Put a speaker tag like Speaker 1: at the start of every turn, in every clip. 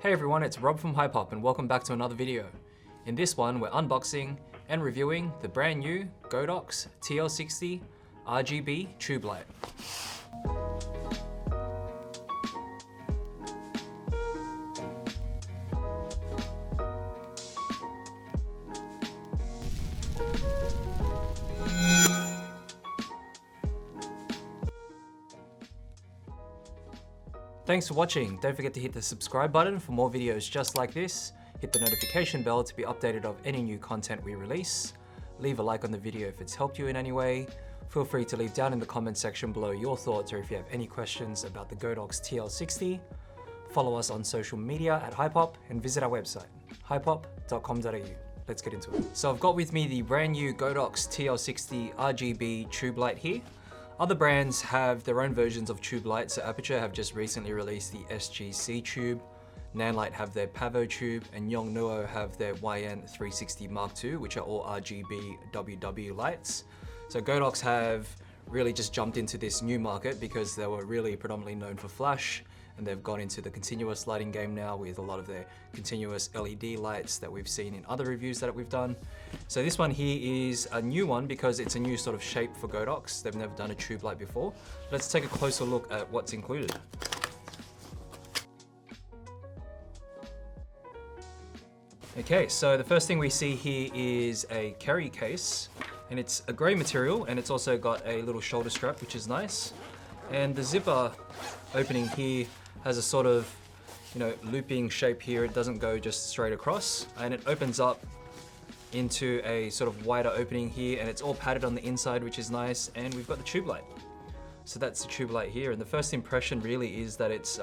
Speaker 1: Hey everyone, it's Rob from Hypop and welcome back to another video. In this one, we're unboxing and reviewing the brand new Godox TL60 RGB tube light. Thanks for watching. Don't forget to hit the subscribe button for more videos just like this. Hit the notification bell to be updated of any new content we release. Leave a like on the video if it's helped you in any way. Feel free to leave down in the comment section below your thoughts or if you have any questions about the Godox TL60. Follow us on social media at Hypop and visit our website, hypop.com.au. Let's get into it. So I've got with me the brand new Godox TL60 RGB tube light here. Other brands have their own versions of tube lights. So Aputure have just recently released the SGC tube. Nanlite have their Pavo tube, and Yongnuo have their YN360 Mark II, which are all RGB WW lights. So Godox have really just jumped into this new market because they were really predominantly known for flash, and they've gone into the continuous lighting game now with a lot of their continuous LED lights that we've seen in other reviews that we've done. So this one here is a new one because it's a new sort of shape for Godox. They've never done a tube light before. Let's take a closer look at what's included. Okay, so the first thing we see here is a carry case, and it's a gray material, and it's also got a little shoulder strap, which is nice. And the zipper opening here has a sort of, looping shape here. It doesn't go just straight across, and it opens up into a sort of wider opening here, and it's all padded on the inside, which is nice. And we've got the tube light. So that's the tube light here, and the first impression really is that it's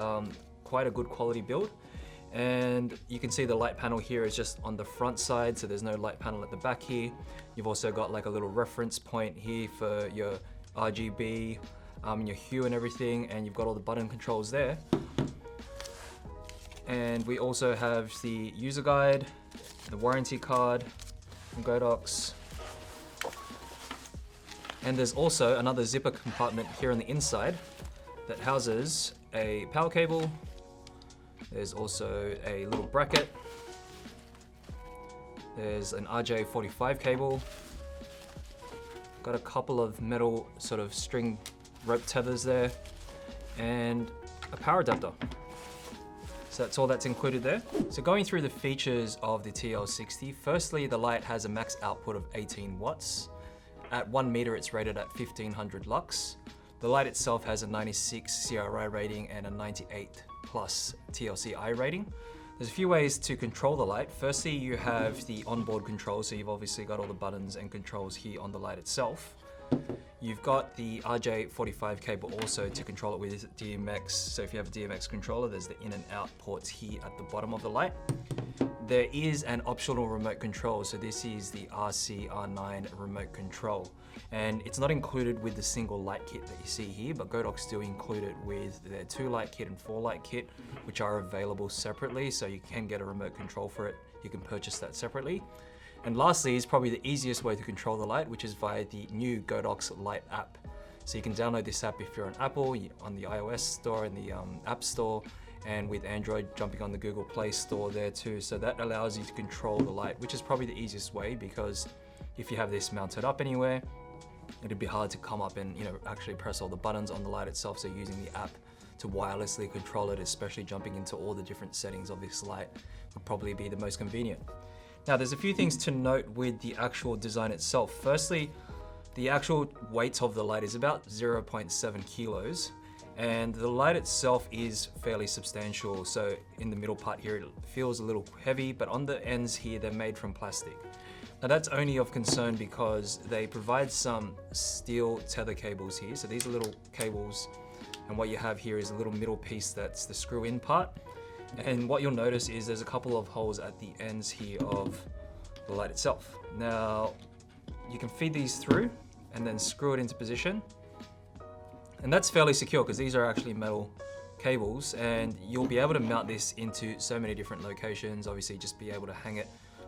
Speaker 1: quite a good quality build. And you can see the light panel here is just on the front side, so there's no light panel at the back here. You've also got like a little reference point here for your RGB, your hue and everything, and you've got all the button controls there. And we also have the user guide, the warranty card from Godox. And there's also another zipper compartment here on the inside that houses a power cable. There's also a little bracket. There's an RJ45 cable. Got a couple of metal sort of string rope tethers there, and a power adapter. So that's all that's included there. So going through the features of the TL60, firstly, the light has a max output of 18 watts. At 1 meter, it's rated at 1500 lux. The light itself has a 96 CRI rating and a 98 plus TLC-I rating. There's a few ways to control the light. Firstly, you have the onboard control, so you've obviously got all the buttons and controls here on the light itself. You've got the RJ45 cable also to control it with DMX. So if you have a DMX controller, there's the in and out ports here at the bottom of the light. There is an optional remote control. So this is the RC-R9 remote control. And it's not included with the single light kit that you see here, but Godox do include it with their 2 light kit and 4 light kit, which are available separately. So you can get a remote control for it. You can purchase that separately. And lastly is probably the easiest way to control the light, which is via the new Godox Light app. So you can download this app if you're on Apple, on the iOS store and the App Store, and with Android jumping on the Google Play Store there too. So that allows you to control the light, which is probably the easiest way, because if you have this mounted up anywhere, it'd be hard to come up and actually press all the buttons on the light itself. So using the app to wirelessly control it, especially jumping into all the different settings of this light, would probably be the most convenient. Now there's a few things to note with the actual design itself. Firstly, the actual weight of the light is about 0.7 kilos, and the light itself is fairly substantial. So in the middle part here, it feels a little heavy, but on the ends here, they're made from plastic. Now that's only of concern because they provide some steel tether cables here. So these are little cables, and what you have here is a little middle piece that's the screw-in part. And what you'll notice is there's a couple of holes at the ends here of the light itself. Now, you can feed these through and then screw it into position. And that's fairly secure because these are actually metal cables, and you'll be able to mount this into so many different locations. Obviously, just be able to hang it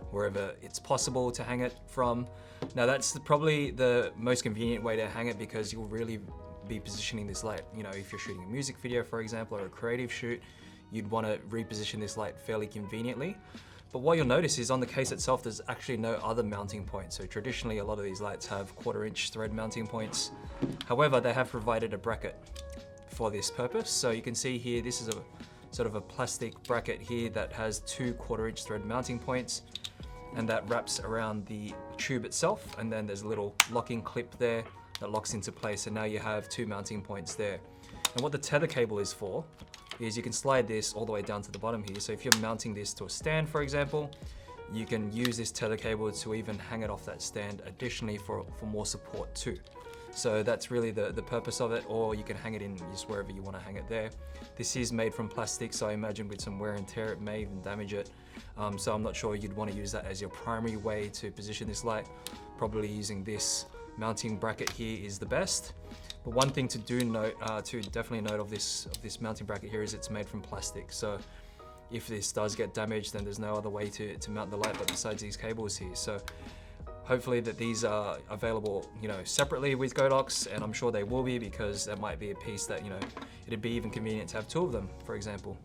Speaker 1: wherever it's possible to hang it from. Now, that's probably the most convenient way to hang it because you'll really be positioning this light. If you're shooting a music video, for example, or a creative shoot, you'd want to reposition this light fairly conveniently. But what you'll notice is on the case itself, there's actually no other mounting point. So traditionally, a lot of these lights have 1/4 inch thread mounting points. However, they have provided a bracket for this purpose. So you can see here, this is a sort of a plastic bracket here that has 2 1/4 inch thread mounting points, and that wraps around the tube itself. And then there's a little locking clip there that locks into place. And now you have 2 mounting points there. And what the tether cable is for is you can slide this all the way down to the bottom here. So if you're mounting this to a stand, for example, you can use this tether cable to even hang it off that stand additionally for more support too. So that's really the purpose of it, or you can hang it in just wherever you want to hang it there. This is made from plastic, so I imagine with some wear and tear, it may even damage it. So I'm not sure you'd want to use that as your primary way to position this light. Probably using this mounting bracket here is the best. But one thing to definitely note of this mounting bracket here is it's made from plastic. So if this does get damaged, then there's no other way to mount the light but besides these cables here. So hopefully that these are available, separately with Godox, and I'm sure they will be, because that might be a piece that, it'd be even convenient to have 2 of them, for example.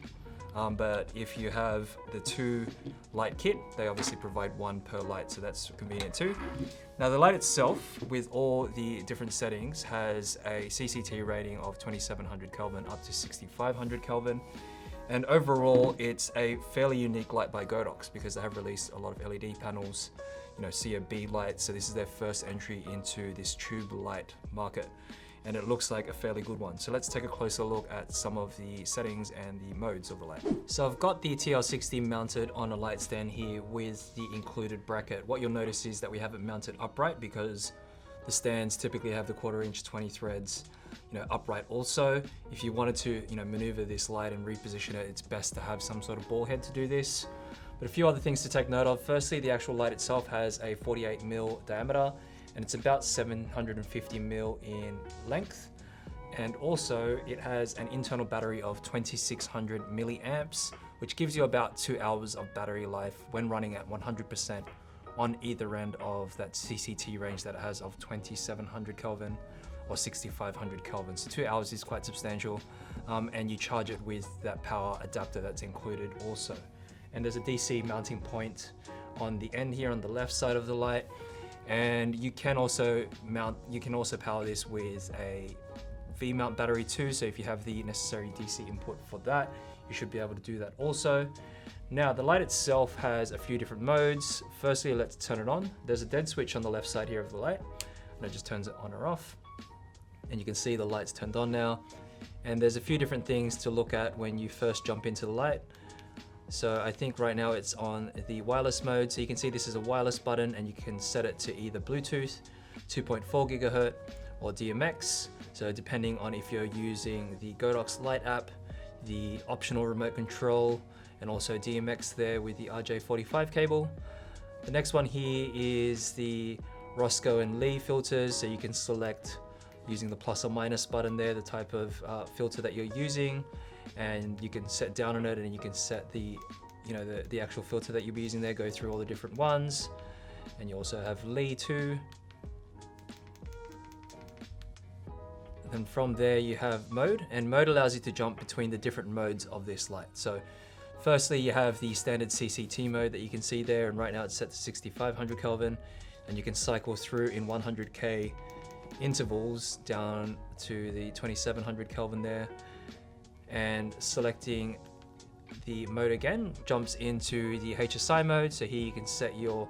Speaker 1: But if you have the 2 light kit, they obviously provide 1 per light, so that's convenient too. Now the light itself, with all the different settings, has a CCT rating of 2700 Kelvin up to 6500 Kelvin. And overall, it's a fairly unique light by Godox because they have released a lot of LED panels, COB lights, so this is their first entry into this tube light market. And it looks like a fairly good one. So let's take a closer look at some of the settings and the modes of the light. So I've got the TL60 mounted on a light stand here with the included bracket. What you'll notice is that we have it mounted upright because the stands typically have the 1/4 inch 20 threads, upright also. If you wanted to, maneuver this light and reposition it, it's best to have some sort of ball head to do this. But a few other things to take note of. Firstly, the actual light itself has a 48mm diameter, and it's about 750mm in length. And also it has an internal battery of 2600 milliamps, which gives you about 2 hours of battery life when running at 100% on either end of that CCT range that it has of 2700 Kelvin or 6500 Kelvin. So 2 hours is quite substantial, and you charge it with that power adapter that's included also. And there's a DC mounting point on the end here on the left side of the light. And you can also power this with a V-mount battery too. So if you have the necessary DC input for that, you should be able to do that also. Now the light itself has a few different modes. Firstly, let's turn it on. There's a dead switch on the left side here of the light, and it just turns it on or off. And you can see the light's turned on now. And there's a few different things to look at when you first jump into the light. So I think right now it's on the wireless mode. So you can see this is a wireless button, and you can set it to either Bluetooth, 2.4 GHz, or DMX. So depending on if you're using the Godox Light app, the optional remote control, and also DMX there with the RJ45 cable. The next one here is the Roscoe and Lee filters. So you can select using the plus or minus button there, the type of filter that you're using. And you can set down on it, and you can set the actual filter that you'll be using there, go through all the different ones. And you also have Lee too. And then from there you have mode, and mode allows you to jump between the different modes of this light. So firstly, you have the standard CCT mode that you can see there, and right now it's set to 6500 Kelvin, and you can cycle through in 100K intervals down to the 2700 Kelvin there. And selecting the mode again jumps into the HSI mode. So here you can set your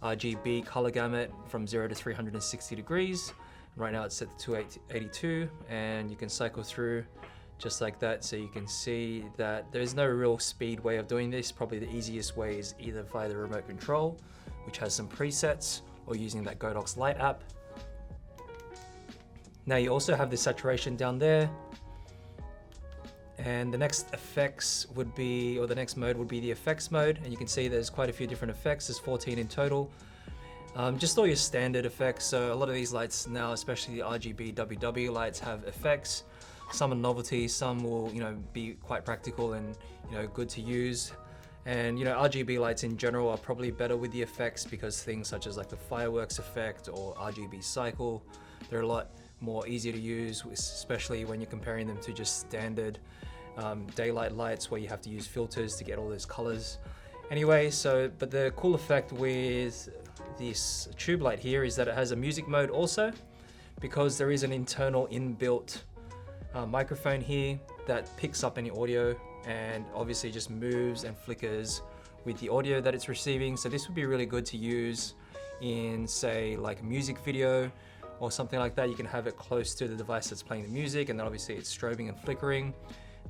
Speaker 1: RGB color gamut from 0 to 360 degrees. Right now it's set to 282, and you can cycle through just like that. So you can see that there's no real speed way of doing this. Probably the easiest way is either via the remote control, which has some presets, or using that Godox Light app. Now you also have the saturation down there. And the next effects would be, or the next mode would be the effects mode. And you can see there's quite a few different effects. There's 14 in total. Just all your standard effects. So a lot of these lights now, especially the RGB WW lights, have effects. Some are novelty, some will, be quite practical and, good to use. And, RGB lights in general are probably better with the effects, because things such as like the fireworks effect or RGB cycle, they're a lot more easier to use, especially when you're comparing them to just standard daylight lights where you have to use filters to get all those colors. Anyway, but the cool effect with this tube light here is that it has a music mode also, because there is an internal inbuilt microphone here that picks up any audio and obviously just moves and flickers with the audio that it's receiving. So this would be really good to use in, say, like a music video or something like that. You can have it close to the device that's playing the music, and then obviously it's strobing and flickering.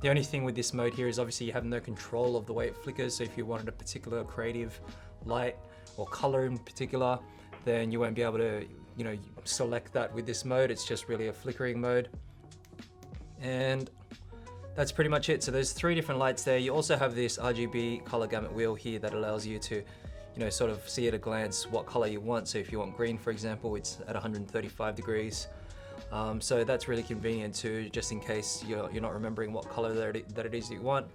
Speaker 1: The only thing with this mode here is obviously you have no control of the way it flickers. So if you wanted a particular creative light or color in particular, then you won't be able to, you know, select that with this mode. It's just really a flickering mode. And that's pretty much it. So there's 3 different lights there. You also have this RGB color gamut wheel here that allows you to, you know, sort of see at a glance what color you want. So if you want green, for example, it's at 135 degrees. So that's really convenient too, just in case you're not remembering what color that it is you want.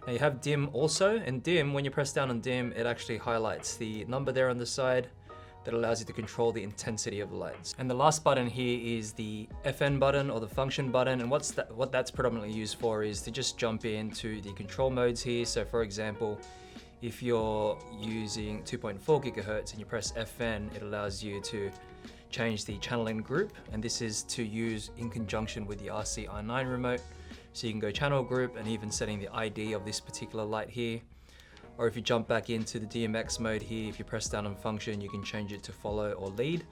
Speaker 1: Now you have dim also, and dim, when you press down on dim, it actually highlights the number there on the side that allows you to control the intensity of the lights. And the last button here is the FN button, or the function button, and what that's predominantly used for is to just jump into the control modes here. So for example, if you're using 2.4 gigahertz and you press FN, it allows you to change the channel in group, and this is to use in conjunction with the RC-R9 remote. So you can go channel group and even setting the ID of this particular light here. Or if you jump back into the DMX mode here, if you press down on function, you can change it to follow or lead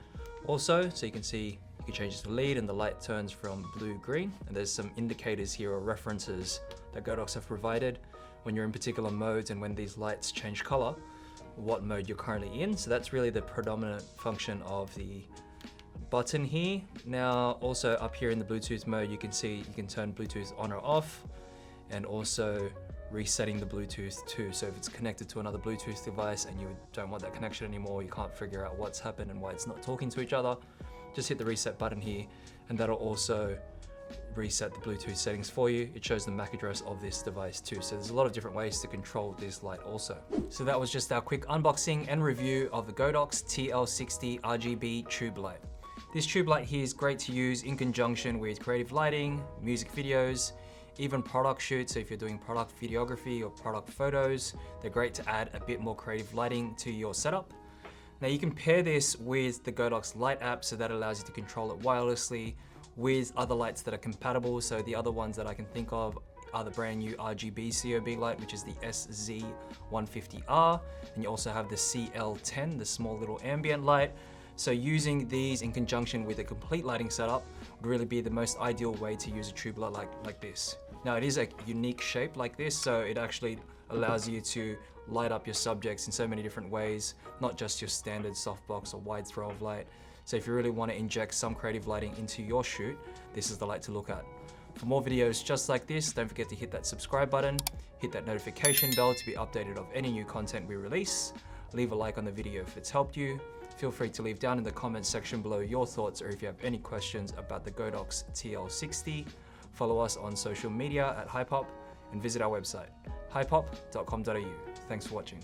Speaker 1: also. So you can see you can change it to lead and the light turns from blue green. And there's some indicators here or references that Godox have provided when you're in particular modes and when these lights change color, what mode you're currently in. So that's really the predominant function of the button here. Now also up here in the Bluetooth mode, you can see you can turn Bluetooth on or off, and also resetting the Bluetooth too. So if it's connected to another Bluetooth device and you don't want that connection anymore, you can't figure out what's happened and why it's not talking to each other, just hit the reset button here, and that'll also reset the Bluetooth settings for you. It shows the MAC address of this device too. So there's a lot of different ways to control this light also. So that was just our quick unboxing and review of the Godox TL60 RGB tube light. This tube light here is great to use in conjunction with creative lighting, music videos, even product shoots. So if you're doing product videography or product photos, they're great to add a bit more creative lighting to your setup. Now you can pair this with the Godox Light app, so that allows you to control it wirelessly with other lights that are compatible. So the other ones that I can think of are the brand new RGB COB light, which is the SZ150R. And you also have the CL10, the small little ambient light. So using these in conjunction with a complete lighting setup would really be the most ideal way to use a tube light like this. Now it is a unique shape like this, so it actually allows you to light up your subjects in so many different ways, not just your standard softbox or wide throw of light. So if you really want to inject some creative lighting into your shoot, this is the light to look at. For more videos just like this, don't forget to hit that subscribe button, hit that notification bell to be updated of any new content we release. Leave a like on the video if it's helped you. Feel free to leave down in the comments section below your thoughts, or if you have any questions about the Godox TL60. Follow us on social media at Hypop and visit our website, hypop.com.au. Thanks for watching.